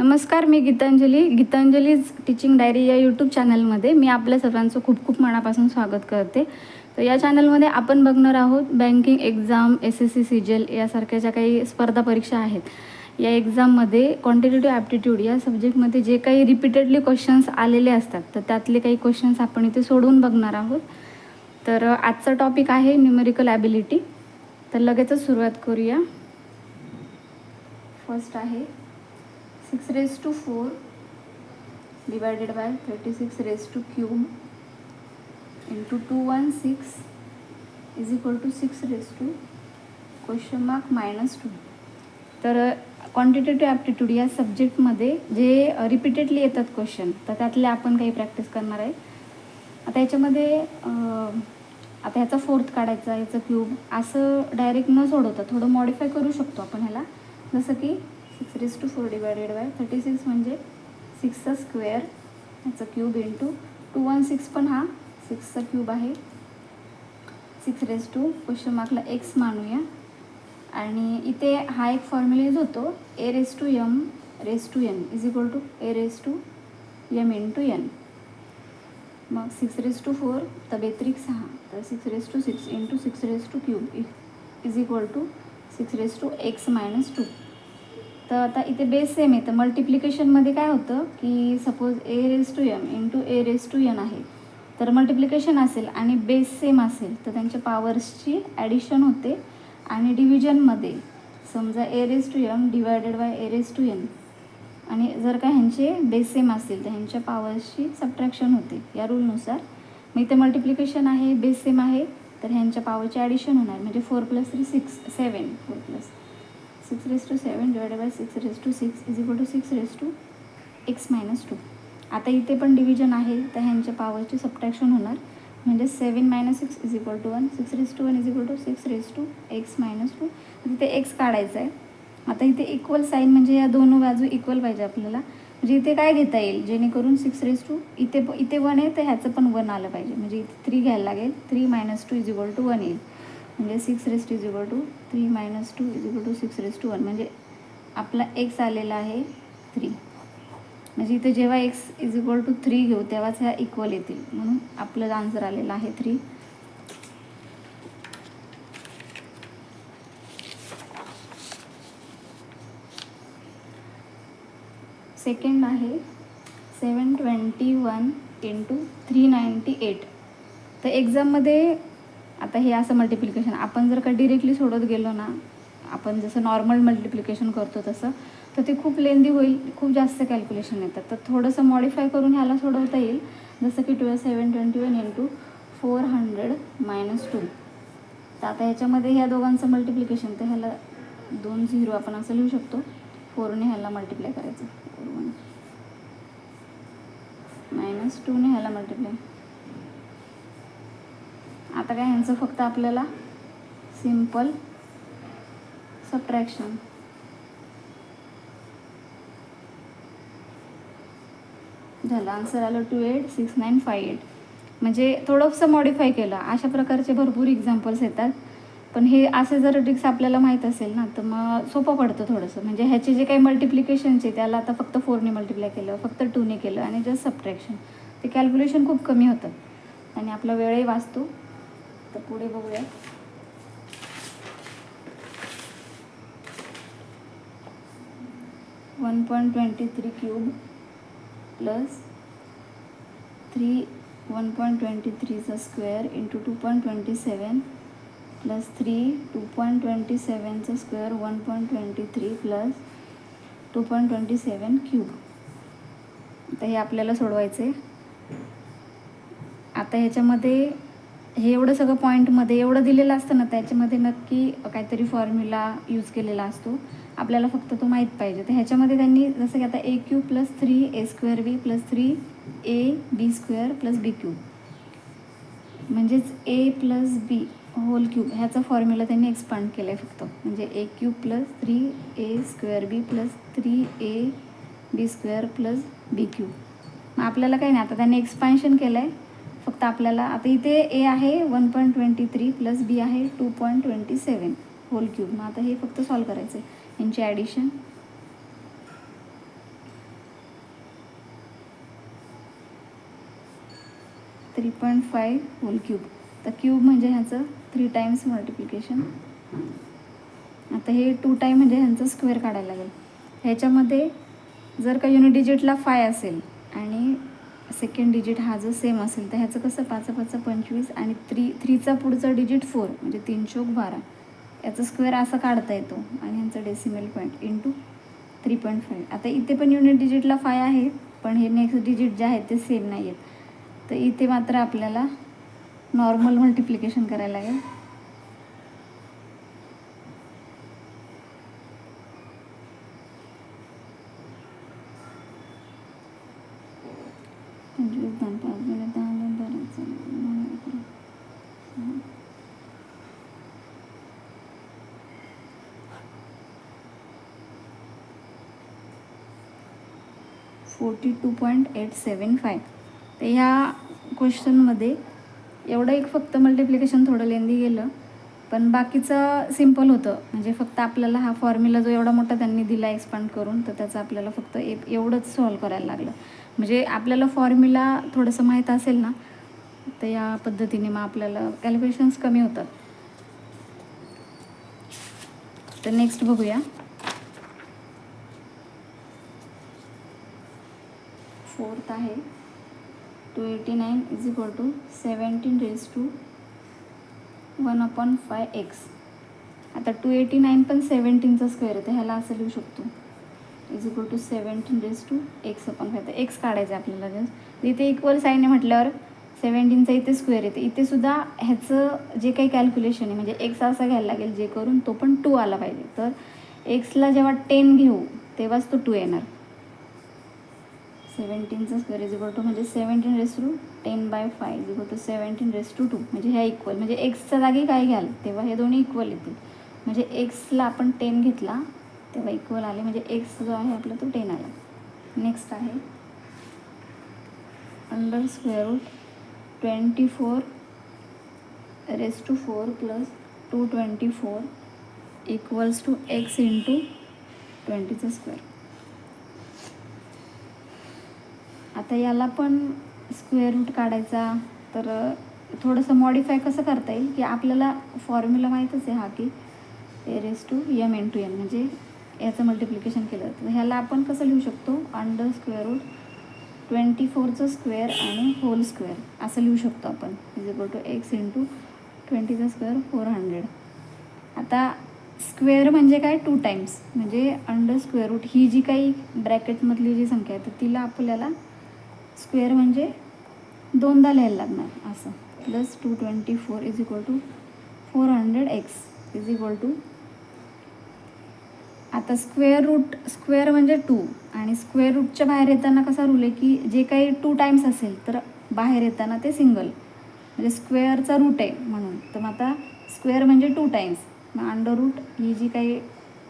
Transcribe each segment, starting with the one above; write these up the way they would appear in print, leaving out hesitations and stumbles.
नमस्कार, मी गीतांजलीज teaching diary या YouTube चॅनलमध्ये मी आपल्या सर्वांचं खूप खूप मनापासून स्वागत करते. तर या चॅनलमध्ये आपण बघणार आहोत बँकिंग एक्झाम, SSC CGL यासारख्या ज्या काही स्पर्धा परीक्षा आहेत, या एक्झाममध्ये क्वांटिटेटिव्ह ॲप्टिट्यूड या सब्जेक्टमध्ये जे काही रिपीटेडली क्वेश्चन्स आलेले असतात, तर त्यातले काही क्वेश्चन्स आपण इथे सोडवून बघणार आहोत. तर आजचा टॉपिक आहे न्यूमेरिकल ॲबिलिटी. तर लगेचच सुरुवात करूया. फर्स्ट आहे 6⁴ divided by 36³ into 216 is equal to 6⁻². तर क्वांटिटेटिव्ह ॲप्टिट्यूड या सब्जेक्टमध्ये जे रिपीटेडली येतात क्वेश्चन, तर त्यातले आपण काही प्रॅक्टिस करणार आहे. आता याच्यामध्ये आता ह्याचा फोर्थ काढायचा, याचं क्यूब, असं डायरेक्ट न सोडवता थोडं मॉडिफाय करू शकतो आपण ह्याला. जसं की 6⁴ डिवायडेड बाय 36 म्हणजे 6चा स्क्वेअर, ह्याचा क्यूब इंटू 216 पण हा 6चा क्यूब आहे. 6⁻² x मानूया. आणि इथे हा एक फॉर्म्युला यूज होतो, a⁻m⁴ is equal to a⁻m into n. मग 6⁴ तर बेत्रिक 6, तर 6⁻6 into 6⁻³ is equal to 6⁻x-2. तर आता इथे बेस सेम आहे, तर मल्टिप्लिकेशनमध्ये काय होतं की सपोज a⁻m इंटू a⁻n आहे, तर मल्टिप्लिकेशन असेल आणि बेस सेम असेल तर त्यांच्या पॉवर्सची ॲडिशन होते. आणि डिव्हिजनमध्ये समजा a⁻m डिवायडेड बाय a⁻n, आणि जर का ह्यांचे बेस सेम असतील तर ह्यांच्या पॉवर्सची सबट्रॅक्शन होते या रूलनुसार. मग इथे मल्टिप्लिकेशन आहे, बेस सेम आहे, तर ह्यांच्या पॉवरची ॲडिशन होणार, म्हणजे 4 + 3 6 7 4 + 6⁻7 divided by 6⁻6 is equal to 6⁻x-2. आता इथे पण डिव्हिजन आहे, तर ह्यांच्या पॉवरची सबट्रॅक्शन होणार, म्हणजे 7 - 6 is equal to 1. 6⁻1 is equal to 6⁻x-2. इथे एक्स काढायचं आहे. आता इथे इक्वल साईन, म्हणजे या दोन बाजू इक्वल पाहिजे आपल्याला. म्हणजे इथे काय घेता येईल जेणेकरून 6⁻, इथे 1 आहे तर ह्याचं पण 1 आलं पाहिजे, म्हणजे इथे 3 घ्यायला लागेल. 3 - 2 इज इक्वल टू 1 येईल, म्हणजे 6⁻2 is equal to 3 - 2 is equal to 6⁻1. म्हणजे आपला एक्स आलेला आहे 3. म्हणजे इथे जेव्हा x इज इक्वल टू 3 घेऊ तेव्हाच ह्या इक्वल येतील, म्हणून आपलं आन्सर आलेला आहे 3. सेकंड आहे 721 इंटू 398. तर एक्झाममध्ये आता हे असं मल्टिप्लिकेशन आपण जर का डिरेक्टली सोडत गेलो ना, आपण जसं नॉर्मल मल्टिप्लिकेशन करतो तसं, तर ते खूप लेंदी होईल, खूप जास्त कॅल्क्युलेशन येतात. तर थोडंसं मॉडिफाय करून ह्याला सोडवता येईल. जसं की 721 इंटू 400 - 2. तर आता ह्याच्यामध्ये ह्या दोघांचं मल्टिप्लिकेशन, तर ह्याला 2 0 आपण असं लिहू शकतो. 4ने ह्याला मल्टिप्लाय करायचं, 4 - 2ने ह्याला मल्टिप्लाय. आता काय ह्यांचं फक्त आपल्याला सिम्पल सबट्रॅक्शन. झालं, आन्सर आलं 286958. म्हणजे थोडंसं मॉडिफाय केलं. अशा प्रकारचे भरपूर एक्झाम्पल्स येतात, पण हे असे जर ट्रिक्स आपल्याला माहीत असेल ना, तर मग सोपं पडतं थोडंसं. म्हणजे ह्याचे जे काही मल्टिप्लिकेशनचे त्याला आता फक्त 4ने मल्टिप्लाय केलं, फक्त 2ने केलं, आणि जस्ट सबट्रॅक्शन, ते कॅल्क्युलेशन खूप कमी होतं आणि आपला वेळही वाचतो. तर पुढे बघूया. (1.23³ प्लस 3 1.23चा स्क्वेअर इंटू 2.27 प्लस 3 2.27चा स्क्वेअर 1.23 प्लस 2.27³. आता हे आपल्याला सोडवायचे. आता ह्याच्यामध्ये हे एवढं सगळं पॉईंटमध्ये एवढं दिलेलं असतं ना, त्याच्यामध्ये नक्की काहीतरी फॉर्म्युला यूज केलेला असतो, आपल्याला फक्त तो माहीत पाहिजे. तर ह्याच्यामध्ये त्यांनी जसं की आता a³ plus 3a² plus 3ab² plus b³ म्हणजेच a plus b whole cube ह्याचा फॉर्म्युला त्यांनी एक्सपांड केला आहे फक्त. म्हणजे a³ plus 3a² plus 3ab² plus b³. मग आपल्याला काही नाही, आता त्यांनी एक्सपान्शन केलं आहे फक्त. आपल्याला आता इथे a आहे 1.23 प्लस b आहे 2.27 होल क्यूब. मग आता हे फक्त सॉल्व करायचं आहे, यांची ॲडिशन. 3.5 whole cube. तर क्यूब म्हणजे ह्याचं 3 टाइम्स मल्टिप्लिकेशन. आता हे 2 टाईम म्हणजे ह्यांचं स्क्वेअर काढायला लागेल. ह्याच्यामध्ये जर का युनिट डिजिटला 5 असेल आणि सेकंड डिजिट हा जो सेम असेल तर ह्याचं कसं 5 5 25 आणि 3चा पुढचा डिजिट 4 म्हणजे 3 चौक 12. याचा स्क्वेअर असा काढता येतो आणि ह्यांचा डेसिमल पॉईंट इंटू 3.5. आता इथे पण युनिट डिजिटला 5 आहे पण हे नेक्स्ट डिजिट जे आहेत ते सेम नाही आहेत. तर इथे मात्र आपल्याला नॉर्मल मल्टिप्लिकेशन करायला लागेल. $42.875. तर ह्या क्वेश्चनमध्ये एवढं एक फक्त मल्टिप्लिकेशन थोडं लेंदी गेलं पण बाकीचं सिम्पल होतं. म्हणजे फक्त आपल्याला हा फॉर्म्युला जो एवढा मोठा त्यांनी दिला एक्सपांड करून तर त्याचं आपल्याला फक्त एवढंच सॉल्व करायला लागलं. म्हणजे आपल्याला फॉर्म्युला थोडंसं माहीत असेल ना तर या पद्धतीने मग आपल्याला कॅल्क्युलेशन्स कमी होतात. तर नेक्स्ट बघूया. 4th आहे 289 इज इक्वल टू 17^1/5x. आता 289 पण 17चा स्क्वेअर आहे तर ह्याला असं लिहू शकतो इज इक्वल टू 17^x/5. तर एक्स काढायचं आपल्याला जस्ट. इथे इक्वल साईन आहे म्हटल्यावर 17चा इथे स्क्वेअर येते. इथे सुद्धा ह्याचं जे काही कॅल्क्युलेशन आहे म्हणजे एक्स असा घ्यायला लागेल जे करून तो पण 2 आला पाहिजे. तर एक्सला जेव्हा 10 घेऊ तेव्हाच तो 2 येणार. 17चा स्क्वेअर इज इक्वल टू म्हणजे 17^10/5 इज इक्वल टू 17^2 म्हणजे ह्या इक्वल म्हणजे एक्सच्या जागी काय घ्याल तेव्हा हे दोन्ही इक्वल येतील. म्हणजे एक्सला आपण 10 घेतला तेव्हा इक्वल आले म्हणजे एक्स जो आहे आपला तो 10 आला. नेक्स्ट आहे under square root 24^4 plus 224 equals to X into 20चा स्क्वेअर. आता याला पण स्क्वेअर रूट काढायचा तर थोडंसं मॉडिफाय कसं करता येईल की आपल्याला फॉर्म्युला माहीतच आहे हा की a⁻m⁴n म्हणजे याचं मल्टिप्लिकेशन केलं तर ह्याला आपण कसं लिहू शकतो अंडर स्क्वेअर रूट 24चा स्क्वेअर आणि होल स्क्वेअर असं लिहू शकतो आपण is equal to X into 20चा स्क्वेअर 400. आता स्क्वेअर म्हणजे काय 2 टाइम्स म्हणजे अंडर स्क्वेअर रूट ही जी काही ब्रॅकेटमधली जी संख्या आहे तर तिला आपल्याला स्क्वेअर म्हणजे 2दा लिहायला लागणार असं. Plus 224 is equal to 400x is equal to. आता स्क्वेअर म्हणजे 2 आणि स्क्वेअर रूटच्या बाहेर येताना कसा रूल आहे की जे काही 2 टाइम्स असेल तर बाहेर येताना ते सिंगल म्हणजे स्क्वेअरचा रूट आहे म्हणून. तर मग आता स्क्वेअर म्हणजे 2 टाइम्स मग अंडर रूट ही जी काही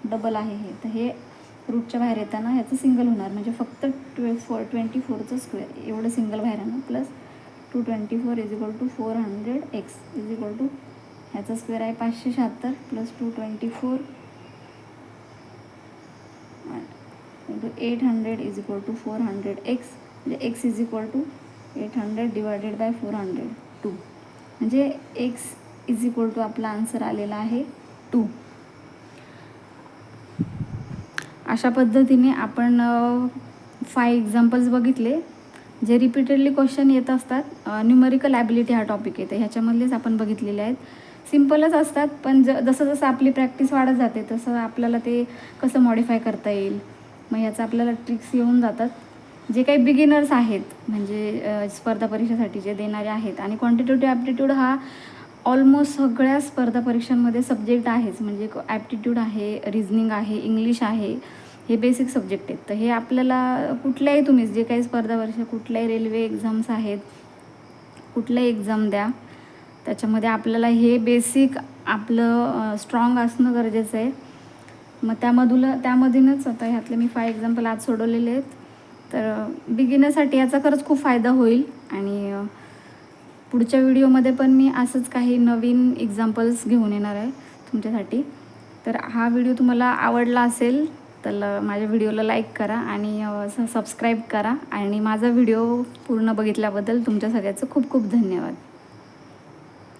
डबल आहे हे तर हे रूटच्या बाहेर येताना ह्याचं सिंगल होणार म्हणजे फक्त 24चा स्क्वेअर एवढं सिंगल बाहेर येणार. Plus 224 is equal to 400x is equal to ह्याचा स्क्वेअर आहे 576 plus 224 800 is equal to 400x म्हणजे x is equal to 800 divided by 402 म्हणजे x इज इक्वल टू आपला आन्सर आलेला आहे 2. अशा पद्धतीने आपण 5 एक्झाम्पल्स बघितले जे रिपीटेडली क्वेश्चन येत असतात. न्यूमरिकल ॲबिलिटी हा टॉपिक येते ह्याच्यामधलेच आपण बघितलेले आहेत. सिम्पलच असतात पण जसं जसं आपली प्रॅक्टिस वाढत जाते तसं आपल्याला ते कसं मॉडिफाय करता येईल मग ह्याचं आपल्याला ट्रिक्स येऊन जातात. जे काही बिगिनर्स आहेत म्हणजे स्पर्धा परीक्षेसाठी जे देणारे आहेत आणि क्वांटिटेटिव्ह ॲप्टिट्यूड हा ऑलमोस्ट सगळ्या स्पर्धा परीक्षांमध्ये सब्जेक्ट आहेच. म्हणजे ॲप्टिट्यूड आहे, रिझनिंग आहे, इंग्लिश आहे, हे बेसिक सब्जेक्ट आहेत. तर हे आपल्याला कुठल्याही तुम्ही जे काही स्पर्धा परीक्षा कुठल्याही रेल्वे एक्झाम्स आहेत कुठल्याही एक्झाम द्या त्याच्यामध्ये आपल्याला हे बेसिक आपलं स्ट्रॉंग असणं गरजेचं आहे. मग त्यामधूनच आता ह्यातले मी 5 एक्झाम्पल आज सोडवलेले आहेत. तर बिगिनरसाठी याचा खरंच खूप फायदा होईल आणि पुढच्या व्हिडिओमध्ये पण मी असंच काही नवीन एक्झाम्पल्स घेऊन येणार आहे तुमच्यासाठी. तर हा व्हिडिओ तुम्हाला आवडला असेल तर माझ्या व्हिडिओला लाईक करा आणि सबस्क्राईब करा आणि माझा व्हिडिओ पूर्ण बघितल्याबद्दल तुमच्या सगळ्याचं खूप खूप धन्यवाद.